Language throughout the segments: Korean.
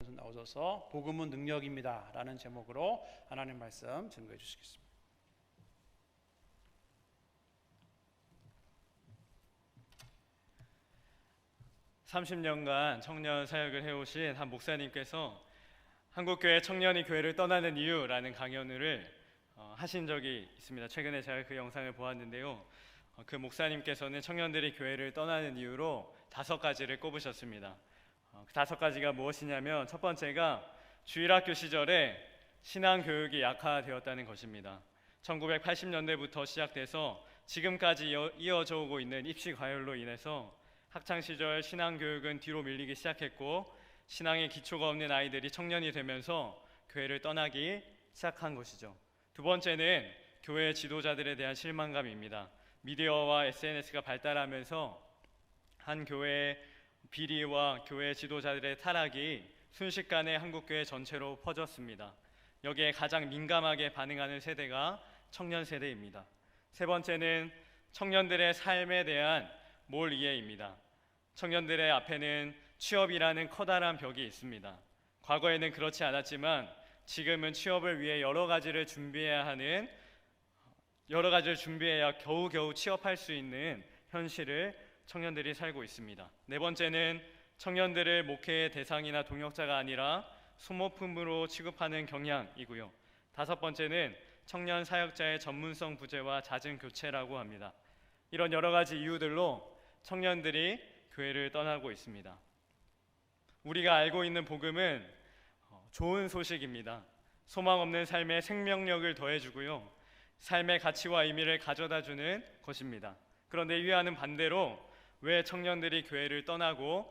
나오셔서 복음은 능력입니다 라는 제목으로 하나님 말씀 증거해 주시겠습니다. (30년간) 청년 사역을 해오신 한 목사님께서 한국교회 청년이 교회를 떠나는 이유라는 강연을 하신 적이 있습니다. 최근에 제가 그 영상을 보았는데요, 그 목사님께서는 청년들이 교회를 떠나는 이유로 5가지를 꼽으셨습니다. 그 5가지가 무엇이냐면, 첫 번째가 주일학교 시절에 신앙교육이 약화되었다는 것입니다. 1980년대부터 시작돼서 지금까지 이어져 오고 있는 입시과열로 인해서 학창시절 신앙교육은 뒤로 밀리기 시작했고, 신앙의 기초가 없는 아이들이 청년이 되면서 교회를 떠나기 시작한 것이죠. 두 번째는 교회 지도자들에 대한 실망감입니다. 미디어와 SNS가 발달하면서 한 교회의 비리와 교회 지도자들의 타락이 순식간에 한국교회 전체로 퍼졌습니다. 여기에 가장 민감하게 반응하는 세대가 청년 세대입니다. 세 번째는 청년들의 삶에 대한 몰 이해입니다. 청년들의 앞에는 취업이라는 커다란 벽이 있습니다. 과거에는 그렇지 않았지만 지금은 취업을 위해 여러 가지를 준비해야 겨우겨우 취업할 수 있는 현실을 청년들이 살고 있습니다. 네 번째는 청년들을 목회의 대상이나 동역자가 아니라 소모품으로 취급하는 경향이고요. 5번째는 청년 사역자의 전문성 부재와 잦은 교체라고 합니다. 이런 여러 가지 이유들로 청년들이 교회를 떠나고 있습니다. 우리가 알고 있는 복음은 좋은 소식입니다. 소망 없는 삶에 생명력을 더해주고요, 삶의 가치와 의미를 가져다주는 것입니다. 그런데 이와는 반대로 왜 청년들이 교회를 떠나고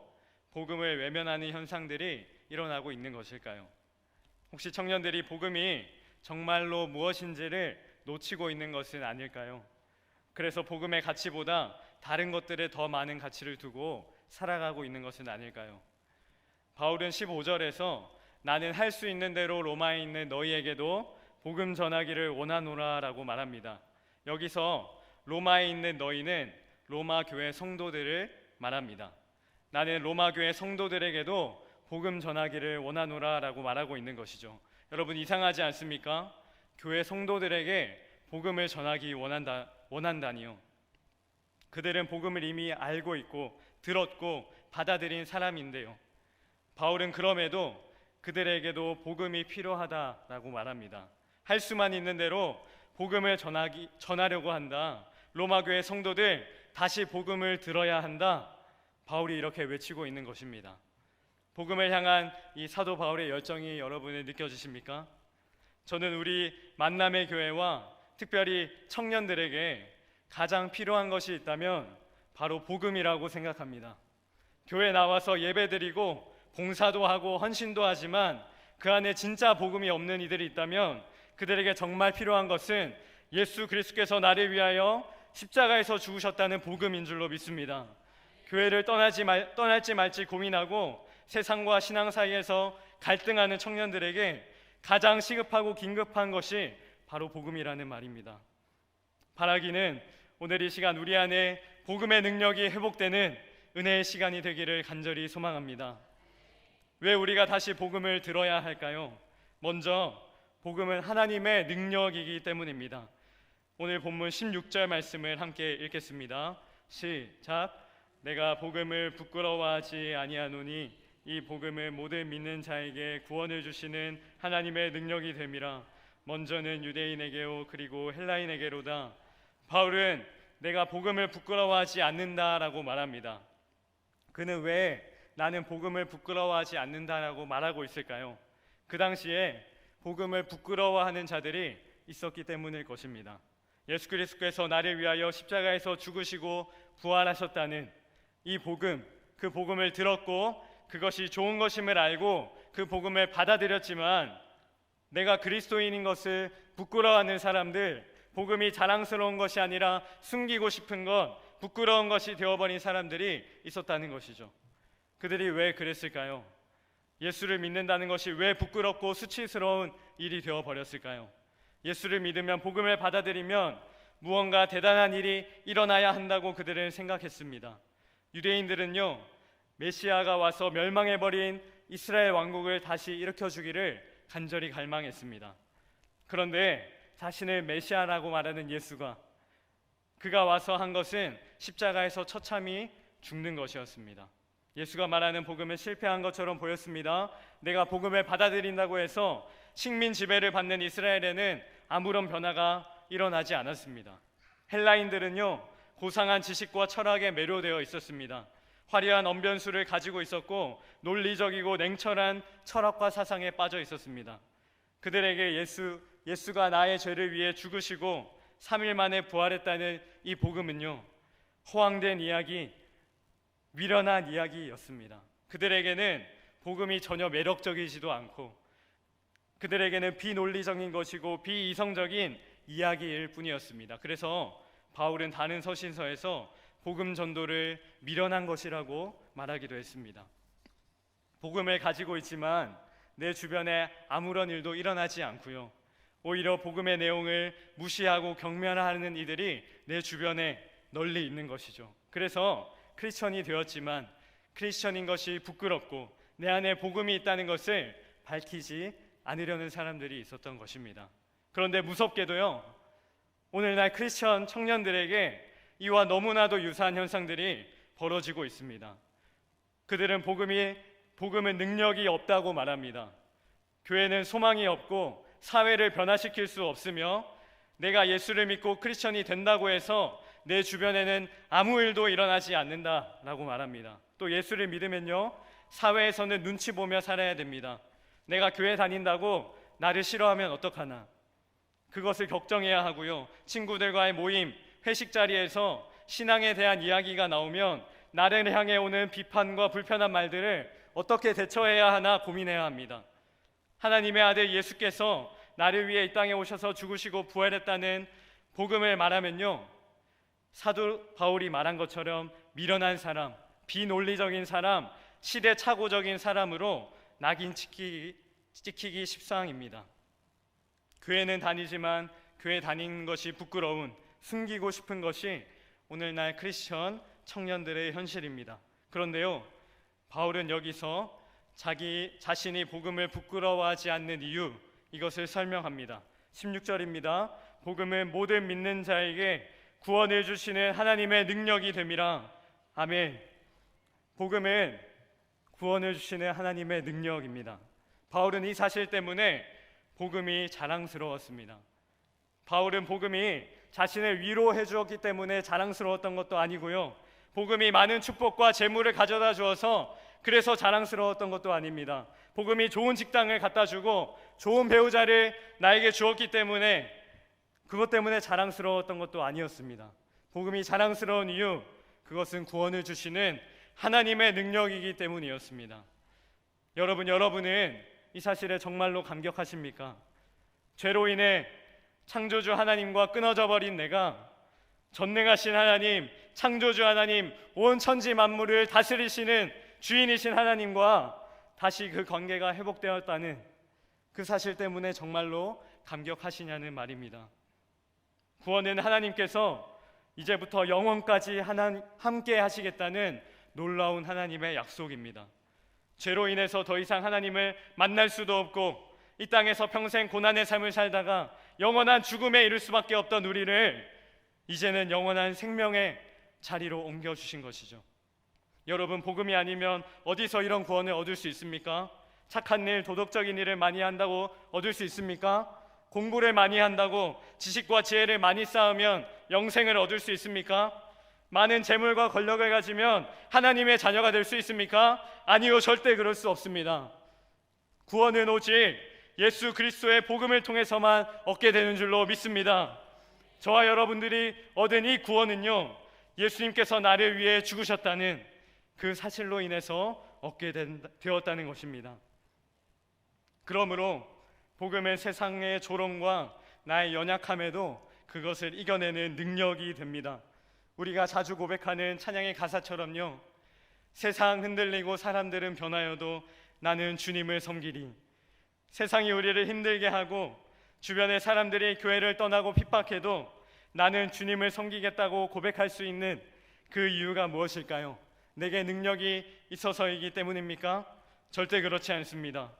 복음을 외면하는 현상들이 일어나고 있는 것일까요? 혹시 청년들이 복음이 정말로 무엇인지를 놓치고 있는 것은 아닐까요? 그래서 복음의 가치보다 다른 것들에 더 많은 가치를 두고 살아가고 있는 것은 아닐까요? 바울은 15절에서 나는 할 수 있는 대로 로마에 있는 너희에게도 복음 전하기를 원하노라 라고 말합니다. 여기서 로마에 있는 너희는 로마 교회 성도들을 말합니다. 나는 로마 교회 성도들에게도 복음 전하기를 원하노라 라고 말하고 있는 것이죠. 여러분, 이상하지 않습니까? 교회 성도들에게 복음을 전하기 원한다니요. 그들은 복음을 이미 알고 있고 들었고 받아들인 사람인데요, 바울은 그럼에도 그들에게도 복음이 필요하다라고 말합니다. 할 수만 있는 대로 복음을 전하려고 한다. 로마 교회 성도들, 다시 복음을 들어야 한다. 바울이 이렇게 외치고 있는 것입니다. 복음을 향한 이 사도 바울의 열정이 여러분이 느껴지십니까? 저는 우리 만남의 교회와 특별히 청년들에게 가장 필요한 것이 있다면 바로 복음이라고 생각합니다. 교회 나와서 예배드리고 봉사도 하고 헌신도 하지만 그 안에 진짜 복음이 없는 이들이 있다면 그들에게 정말 필요한 것은 예수 그리스도께서 나를 위하여 십자가에서 죽으셨다는 복음인 줄로 믿습니다. 교회를 떠날지 말지 고민하고 세상과 신앙 사이에서 갈등하는 청년들에게 가장 시급하고 긴급한 것이 바로 복음이라는 말입니다. 바라기는 오늘 이 시간 우리 안에 복음의 능력이 회복되는 은혜의 시간이 되기를 간절히 소망합니다. 왜 우리가 다시 복음을 들어야 할까요? 먼저 복음은 하나님의 능력이기 때문입니다. 오늘 본문 16절 말씀을 함께 읽겠습니다. 시작. 내가 복음을 부끄러워하지 아니하노니 이 복음은 모든 믿는 자에게 구원을 주시는 하나님의 능력이 됨이라. 먼저는 유대인에게요 그리고 헬라인에게로다. 바울은 내가 복음을 부끄러워하지 않는다라고 말합니다. 그는 왜 나는 복음을 부끄러워하지 않는다라고 말하고 있을까요? 그 당시에 복음을 부끄러워하는 자들이 있었기 때문일 것입니다. 예수 그리스도께서 나를 위하여 십자가에서 죽으시고 부활하셨다는 이 복음, 그 복음을 들었고 그것이 좋은 것임을 알고 그 복음을 받아들였지만 내가 그리스도인인 것을 부끄러워하는 사람들, 복음이 자랑스러운 것이 아니라 숨기고 싶은 것, 부끄러운 것이 되어버린 사람들이 있었다는 것이죠. 그들이 왜 그랬을까요? 예수를 믿는다는 것이 왜 부끄럽고 수치스러운 일이 되어버렸을까요? 예수를 믿으면, 복음을 받아들이면 무언가 대단한 일이 일어나야 한다고 그들은 생각했습니다. 유대인들은요, 메시아가 와서 멸망해버린 이스라엘 왕국을 다시 일으켜 주기를 간절히 갈망했습니다. 그런데 자신을 메시아라고 말하는 예수가 그가 와서 한 것은 십자가에서 처참히 죽는 것이었습니다. 예수가 말하는 복음은 실패한 것처럼 보였습니다. 내가 복음을 받아들인다고 해서 식민 지배를 받는 이스라엘에는 아무런 변화가 일어나지 않았습니다. 헬라인들은요, 고상한 지식과 철학에 매료되어 있었습니다. 화려한 언변수를 가지고 있었고 논리적이고 냉철한 철학과 사상에 빠져 있었습니다. 그들에게 예수가 나의 죄를 위해 죽으시고 3일 만에 부활했다는 이 복음은요, 허황된 이야기, 미련한 이야기였습니다. 그들에게는 복음이 전혀 매력적이지도 않고 그들에게는 비논리적인 것이고 비이성적인 이야기일 뿐이었습니다. 그래서 바울은 다른 서신서에서 복음 전도를 미련한 것이라고 말하기도 했습니다. 복음을 가지고 있지만 내 주변에 아무런 일도 일어나지 않고요, 오히려 복음의 내용을 무시하고 경멸하는 이들이 내 주변에 널리 있는 것이죠. 그래서 크리스천이 되었지만 크리스천인 것이 부끄럽고 내 안에 복음이 있다는 것을 밝히지 않으려는 사람들이 있었던 것입니다. 그런데 무섭게도요, 오늘날 크리스천 청년들에게 이와 너무나도 유사한 현상들이 벌어지고 있습니다. 그들은 복음은 능력이 없다고 말합니다. 교회는 소망이 없고 사회를 변화시킬 수 없으며 내가 예수를 믿고 크리스천이 된다고 해서 내 주변에는 아무 일도 일어나지 않는다라고 말합니다. 또 예수를 믿으면요, 사회에서는 눈치 보며 살아야 됩니다. 내가 교회 다닌다고 나를 싫어하면 어떡하나, 그것을 걱정해야 하고요, 친구들과의 모임, 회식 자리에서 신앙에 대한 이야기가 나오면 나를 향해 오는 비판과 불편한 말들을 어떻게 대처해야 하나 고민해야 합니다. 하나님의 아들 예수께서 나를 위해 이 땅에 오셔서 죽으시고 부활했다는 복음을 말하면요, 사도 바울이 말한 것처럼 미련한 사람, 비논리적인 사람, 시대착오적인 사람으로 낙인 찍히기 십상입니다. 교회는 다니지만 교회 다니는 것이 부끄러운, 숨기고 싶은 것이 오늘날 크리스천 청년들의 현실입니다. 그런데요, 바울은 여기서 자신이 복음을 부끄러워하지 않는 이유, 이것을 설명합니다. 16절입니다. 복음은 모든 믿는 자에게 구원을 주시는 하나님의 능력이 됨이라. 아멘. 복음은 구원을 주시는 하나님의 능력입니다. 바울은 이 사실 때문에 복음이 자랑스러웠습니다. 바울은 복음이 자신을 위로해 주었기 때문에 자랑스러웠던 것도 아니고요, 복음이 많은 축복과 재물을 가져다 주어서 그래서 자랑스러웠던 것도 아닙니다. 복음이 좋은 직장을 갖다 주고 좋은 배우자를 나에게 주었기 때문에 그것 때문에 자랑스러웠던 것도 아니었습니다. 복음이 자랑스러운 이유, 그것은 구원을 주시는 하나님의 능력이기 때문이었습니다. 여러분은 이 사실에 정말로 감격하십니까? 죄로 인해 창조주 하나님과 끊어져 버린 내가 전능하신 하나님, 창조주 하나님, 온 천지 만물을 다스리시는 주인이신 하나님과 다시 그 관계가 회복되었다는 그 사실 때문에 정말로 감격하시냐는 말입니다. 구원은 하나님께서 이제부터 영원까지 함께 하시겠다는 놀라운 하나님의 약속입니다. 죄로 인해서 더 이상 하나님을 만날 수도 없고 이 땅에서 평생 고난의 삶을 살다가 영원한 죽음에 이를 수밖에 없던 우리를 이제는 영원한 생명의 자리로 옮겨주신 것이죠. 여러분, 복음이 아니면 어디서 이런 구원을 얻을 수 있습니까? 착한 일, 도덕적인 일을 많이 한다고 얻을 수 있습니까? 공부를 많이 한다고 지식과 지혜를 많이 쌓으면 영생을 얻을 수 있습니까? 많은 재물과 권력을 가지면 하나님의 자녀가 될 수 있습니까? 아니요, 절대 그럴 수 없습니다. 구원은 오직 예수 그리스도의 복음을 통해서만 얻게 되는 줄로 믿습니다. 저와 여러분들이 얻은 이 구원은요, 예수님께서 나를 위해 죽으셨다는 그 사실로 인해서 얻게 되었다는 것입니다. 그러므로 복음은 세상의 조롱과 나의 연약함에도 그것을 이겨내는 능력이 됩니다. 우리가 자주 고백하는 찬양의 가사처럼요, 세상 흔들리고 사람들은 변하여도 나는 주님을 섬기리. 세상이 우리를 힘들게 하고 주변의 사람들이 교회를 떠나고 핍박해도 나는 주님을 섬기겠다고 고백할 수 있는 그 이유가 무엇일까요? 내게 능력이 있어서이기 때문입니까? 절대 그렇지 않습니다.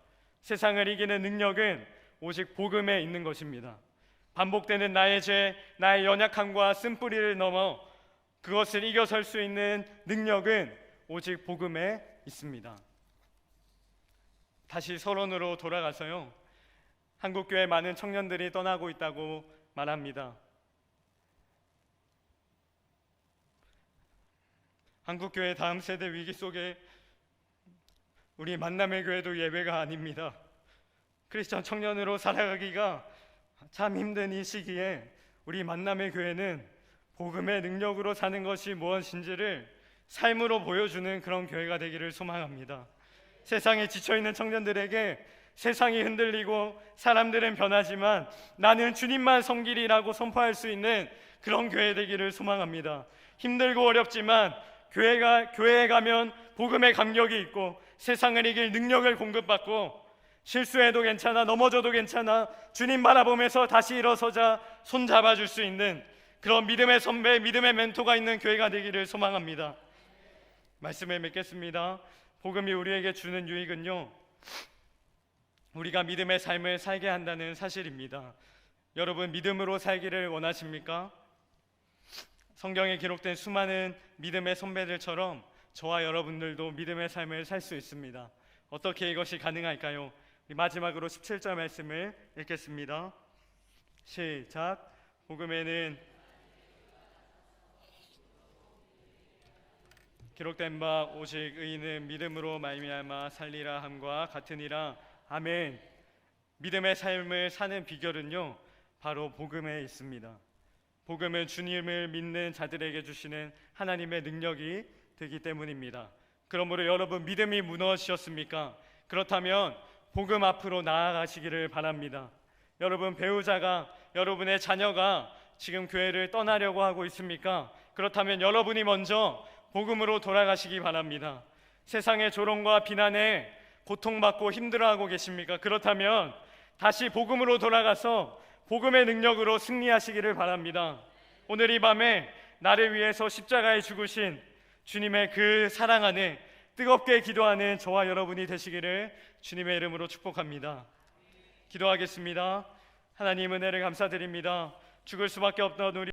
세상을 이기는 능력은 오직 복음에 있는 것입니다. 반복되는 나의 죄, 나의 연약함과 쓴뿌리를 넘어 그것을 이겨설 수 있는 능력은 오직 복음에 있습니다. 다시 서론으로 돌아가서요, 한국교회 많은 청년들이 떠나고 있다고 말합니다. 한국교회 다음 세대 위기 속에 우리 만남의 교회도 예외가 아닙니다. 크리스천 청년으로 살아가기가 참 힘든 이 시기에 우리 만남의 교회는 복음의 능력으로 사는 것이 무엇인지를 삶으로 보여주는 그런 교회가 되기를 소망합니다. 세상에 지쳐있는 청년들에게 세상이 흔들리고 사람들은 변하지만 나는 주님만 섬기리라고 선포할 수 있는 그런 교회 되기를 소망합니다. 힘들고 어렵지만 교회에 가면 복음의 감격이 있고 세상을 이길 능력을 공급받고 실수해도 괜찮아, 넘어져도 괜찮아, 주님 바라보면서 다시 일어서자 손 잡아줄 수 있는 그런 믿음의 선배, 믿음의 멘토가 있는 교회가 되기를 소망합니다. 말씀을 맺겠습니다. 복음이 우리에게 주는 유익은요, 우리가 믿음의 삶을 살게 한다는 사실입니다. 여러분, 믿음으로 살기를 원하십니까? 성경에 기록된 수많은 믿음의 선배들처럼 저와 여러분들도 믿음의 삶을 살 수 있습니다. 어떻게 이것이 가능할까요? 마지막으로 17절 말씀을 읽겠습니다. 시작. 복음에는 기록된 바 오직 의인은 믿음으로 말미암아 살리라 함과 같으니라. 아멘. 믿음의 삶을 사는 비결은요, 바로 복음에 있습니다. 복음은 주님을 믿는 자들에게 주시는 하나님의 능력이 되기 때문입니다. 그러므로 여러분, 믿음이 무너지셨습니까? 그렇다면 복음 앞으로 나아가시기를 바랍니다. 여러분, 배우자가, 여러분의 자녀가 지금 교회를 떠나려고 하고 있습니까? 그렇다면 여러분이 먼저 복음으로 돌아가시기 바랍니다. 세상의 조롱과 비난에 고통받고 힘들어하고 계십니까? 그렇다면 다시 복음으로 돌아가서 복음의 능력으로 승리하시기를 바랍니다. 오늘 이 밤에 나를 위해서 십자가에 죽으신 주님의 그 사랑 안에 뜨겁게 기도하는 저와 여러분이 되시기를 주님의 이름으로 축복합니다. 기도하겠습니다. 하나님, 은혜를 감사드립니다. 죽을 수밖에 없던 우리